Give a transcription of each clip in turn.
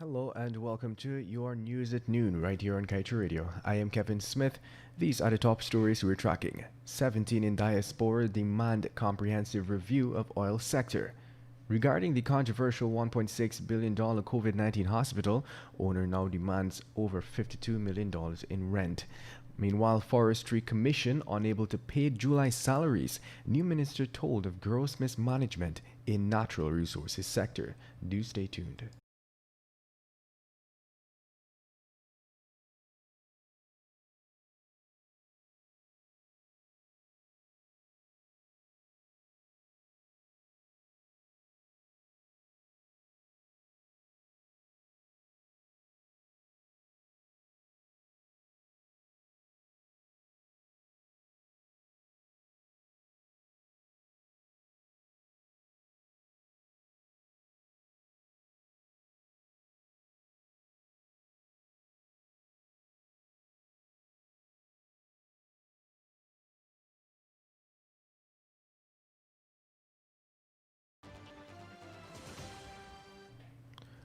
Hello and welcome to your news at noon right here on Kaieteur Radio. I am Kevin Smith. These are the top stories we're tracking. 17 in diaspora demand comprehensive review of oil sector. Regarding the controversial $1.6 billion COVID-19 hospital, owner now demands over $52 million in rent. Meanwhile, Forestry Commission unable to pay July salaries. New minister told of gross mismanagement in natural resources sector. Do stay tuned.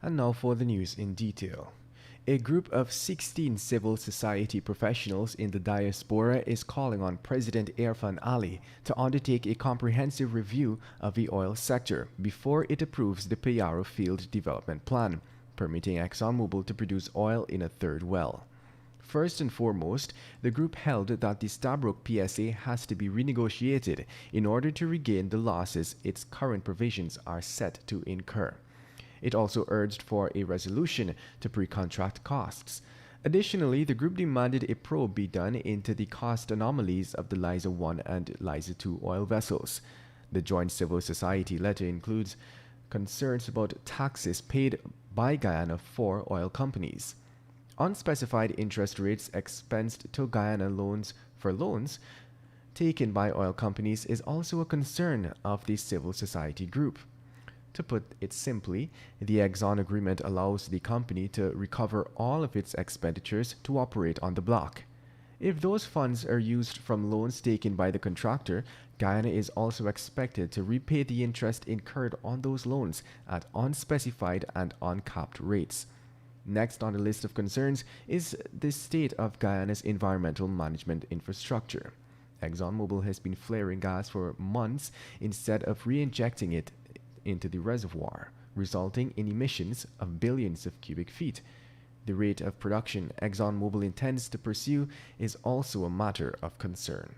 And now for the news in detail. A group of 16 civil society professionals in the diaspora is calling on President Irfan Ali to undertake a comprehensive review of the oil sector before it approves the Payaro Field Development Plan, permitting ExxonMobil to produce oil in a third well. First and foremost, the group held that the Stabroek PSA has to be renegotiated in order to regain the losses its current provisions are set to incur. It also urged for a resolution to pre-contract costs. Additionally, the group demanded a probe be done into the cost anomalies of the Liza 1 and Liza 2 oil vessels. The joint civil society letter includes concerns about taxes paid by Guyana for oil companies. Unspecified interest rates expensed to Guyana loans taken by oil companies is also a concern of the civil society group. To put it simply, the Exxon agreement allows the company to recover all of its expenditures to operate on the block. If those funds are used from loans taken by the contractor, Guyana is also expected to repay the interest incurred on those loans at unspecified and uncapped rates. Next on the list of concerns is the state of Guyana's environmental management infrastructure. ExxonMobil has been flaring gas for months instead of re-injecting it into the reservoir, resulting in emissions of billions of cubic feet. The rate of production ExxonMobil intends to pursue is also a matter of concern.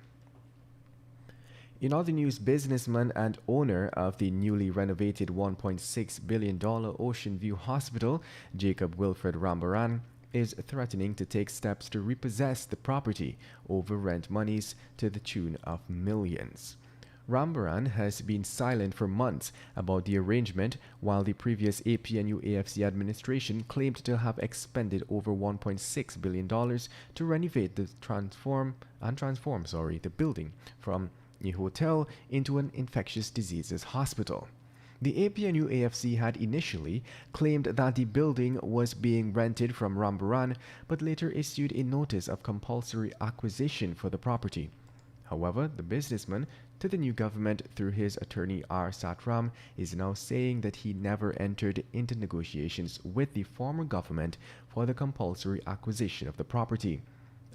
In other news, businessman and owner of the newly renovated $1.6 billion Ocean View Hospital, Jacob Wilfred Rambaran, is threatening to take steps to repossess the property over rent monies to the tune of millions. Rambaran has been silent for months about the arrangement, while the previous APNU-AFC administration claimed to have expended over $1.6 billion to renovate the transform the building from a hotel into an infectious diseases hospital. The APNU-AFC had initially claimed that the building was being rented from Rambaran, but later issued a notice of compulsory acquisition for the property. However, the businessman, to the new government through his attorney R. Satram, is now saying that he never entered into negotiations with the former government for the compulsory acquisition of the property.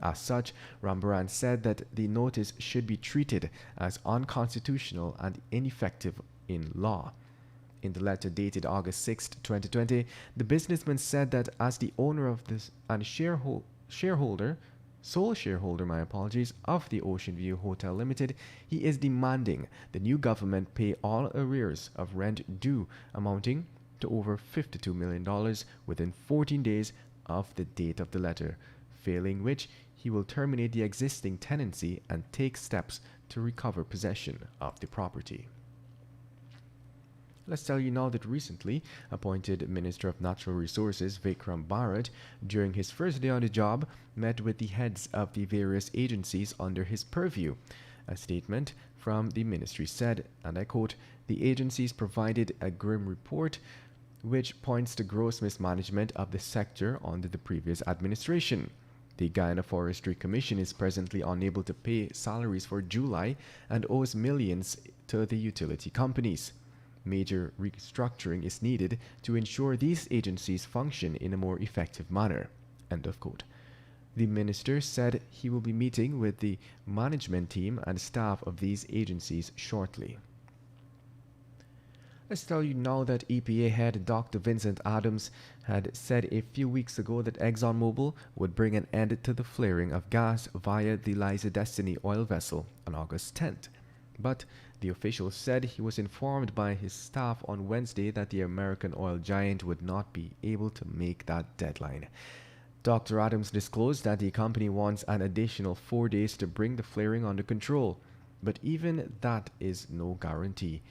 As such, Rambaran said that the notice should be treated as unconstitutional and ineffective in law. In the letter dated August 6, 2020, the businessman said that as the owner of this and sole shareholder, of the Ocean View Hotel Limited, he is demanding the new government pay all arrears of rent due amounting to over $52 million within 14 days of the date of the letter, failing which he will terminate the existing tenancy and take steps to recover possession of the property. Let's tell you now that recently appointed Minister of Natural Resources Vikram Bharat, during his first day on the job, met with the heads of the various agencies under his purview. A statement from the ministry said, and I quote, "The agencies provided a grim report which points to gross mismanagement of the sector under the previous administration. The Guyana Forestry Commission is presently unable to pay salaries for July and owes millions to the utility companies. Major restructuring is needed to ensure these agencies function in a more effective manner. End of quote. The minister said he will be meeting with the management team and staff of these agencies shortly. Let's tell you now that EPA head Dr. Vincent Adams had said a few weeks ago that ExxonMobil would bring an end to the flaring of gas via the Liza Destiny oil vessel on August 10th. But the official said he was informed by his staff on Wednesday that the American oil giant would not be able to make that deadline. Dr. Adams disclosed that the company wants an additional 4 days to bring the flaring under control, but even that is no guarantee.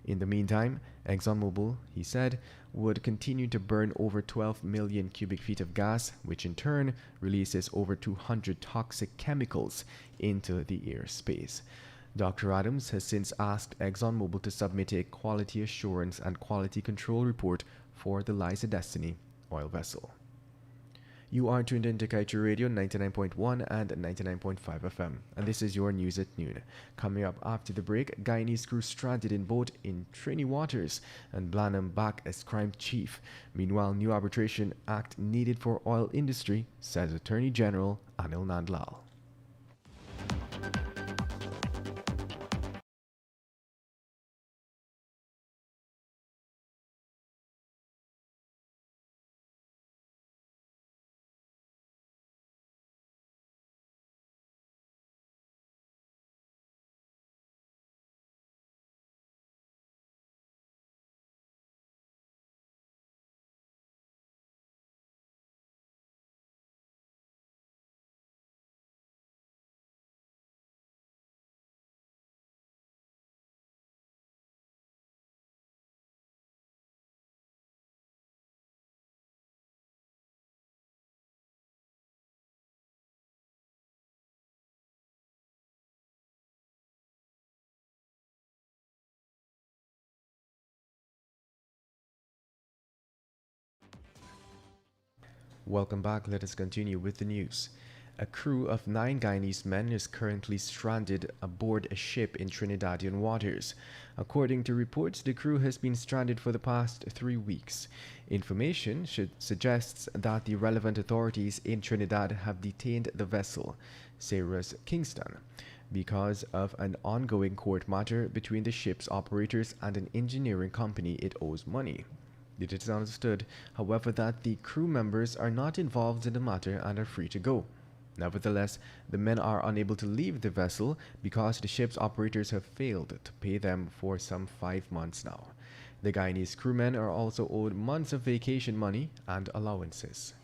In the meantime, ExxonMobil, he said, would continue to burn over 12 million cubic feet of gas, which in turn releases over 200 toxic chemicals into the airspace. Dr. Adams has since asked ExxonMobil to submit a quality assurance and quality control report for the Liza Destiny oil vessel. You are tuned into Kaieteur Radio 99.1 and 99.5 FM, and this is your news at noon. Coming up after the break, Guyanese crew stranded in boat in Trini waters and Blanham back as crime chief. Meanwhile, new arbitration act needed for oil industry, says Attorney General Anil Nandlal. Welcome back. Let us continue with the news. A crew of 9 Guyanese men is currently stranded aboard a ship in Trinidadian waters. According to reports, the crew has been stranded for the past 3 weeks. Information suggests that the relevant authorities in Trinidad have detained the vessel, Sarah's Kingston, because of an ongoing court matter between the ship's operators and an engineering company it owes money. It is understood, however, that the crew members are not involved in the matter and are free to go. Nevertheless, the men are unable to leave the vessel because the ship's operators have failed to pay them for some 5 months now. The Guyanese crewmen are also owed months of vacation money and allowances.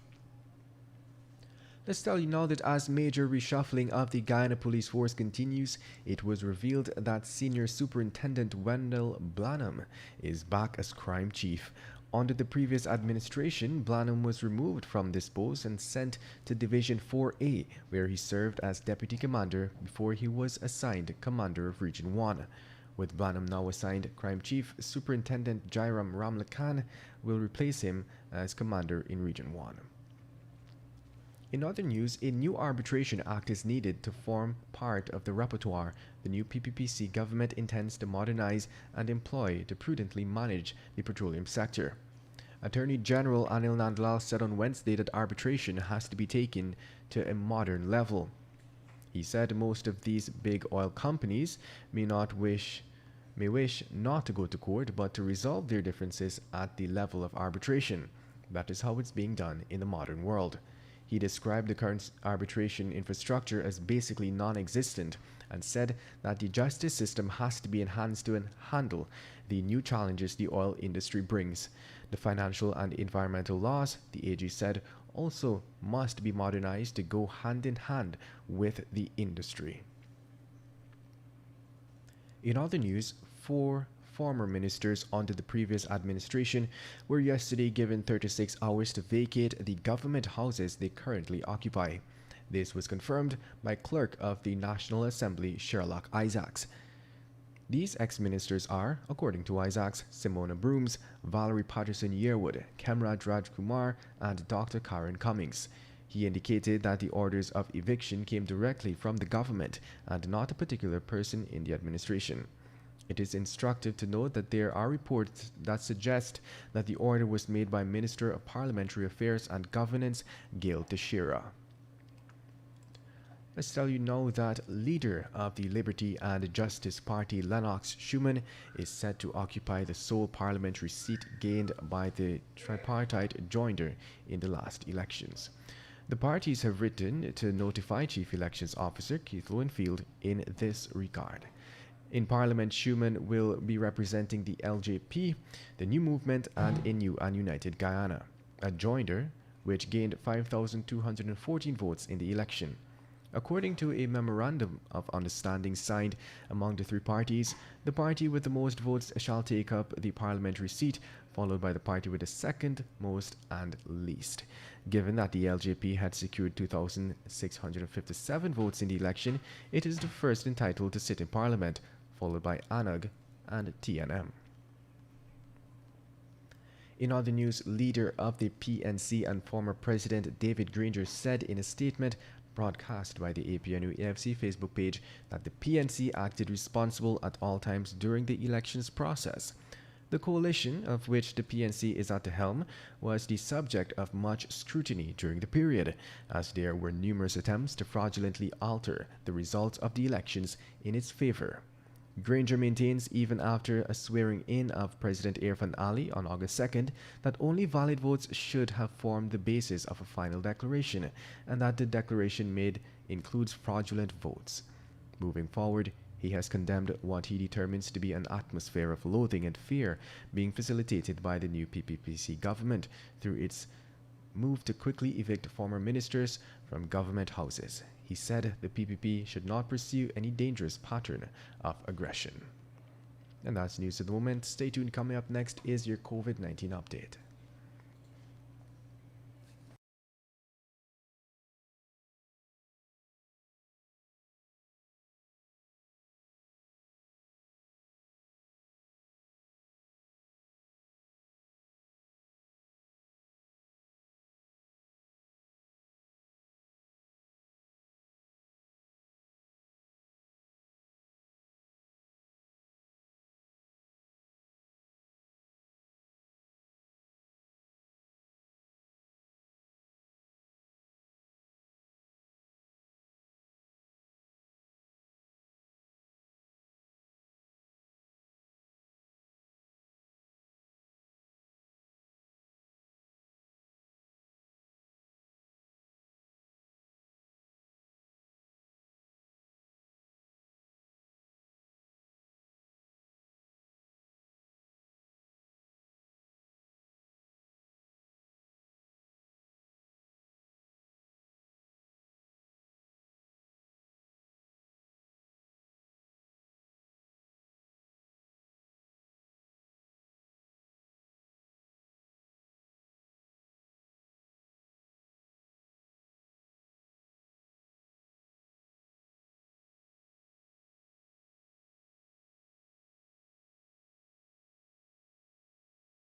Let's tell you now that as major reshuffling of the Guyana Police Force continues, it was revealed that Senior Superintendent Wendell Blanham is back as crime chief. Under the previous administration, Blanham was removed from this post and sent to Division 4A, where he served as deputy commander before he was assigned commander of Region 1. With Blanham now assigned crime chief, Superintendent Jairam Ramlakan will replace him as commander in Region 1. In other news, a new arbitration act is needed to form part of the repertoire the new PPPC government intends to modernize and employ to prudently manage the petroleum sector. Attorney General Anil Nandlal said on Wednesday that arbitration has to be taken to a modern level. He said most of these big oil companies may wish not to go to court but to resolve their differences at the level of arbitration. That is how it's being done in the modern world. He described the current arbitration infrastructure as basically non-existent and said that the justice system has to be enhanced to handle the new challenges the oil industry brings. The financial and environmental laws, the AG said, also must be modernized to go hand in hand with the industry. In other news, 4 former ministers under the previous administration were yesterday given 36 hours to vacate the government houses they currently occupy. This was confirmed by Clerk of the National Assembly Sherlock Isaacs. These ex-ministers are, according to Isaacs, Simona Brooms, Valerie Patterson-Yearwood, Kemraj Rajkumar, and Dr. Karen Cummings. He indicated that the orders of eviction came directly from the government and not a particular person in the administration. It is instructive to note that there are reports that suggest that the order was made by Minister of Parliamentary Affairs and Governance, Gail Teixeira. Let's tell you now that leader of the Liberty and Justice Party, Lennox Schumann, is set to occupy the sole parliamentary seat gained by the tripartite joinder in the last elections. The parties have written to notify Chief Elections Officer Keith Lowenfield in this regard. In Parliament, Schumann will be representing the LJP, the New Movement, and a new and united Guyana, a joinder which gained 5,214 votes in the election. According to a memorandum of understanding signed among the three parties, the party with the most votes shall take up the parliamentary seat, followed by the party with the second most and least. Given that the LJP had secured 2,657 votes in the election, it is the first entitled to sit in parliament, followed by ANUG and TNM. In other news, leader of the PNC and former President David Granger said in a statement broadcast by the APNU-AFC Facebook page that the PNC acted responsible at all times during the elections process. The coalition, of which the PNC is at the helm, was the subject of much scrutiny during the period, as there were numerous attempts to fraudulently alter the results of the elections in its favor. Granger maintains, even after a swearing-in of President Irfan Ali on August 2nd, that only valid votes should have formed the basis of a final declaration, and that the declaration made includes fraudulent votes. Moving forward, he has condemned what he determines to be an atmosphere of loathing and fear being facilitated by the new PPPC government through its move to quickly evict former ministers from government houses. He said the PPP should not pursue any dangerous pattern of aggression. And that's news at the moment. Stay tuned. Coming up next is your COVID-19 update.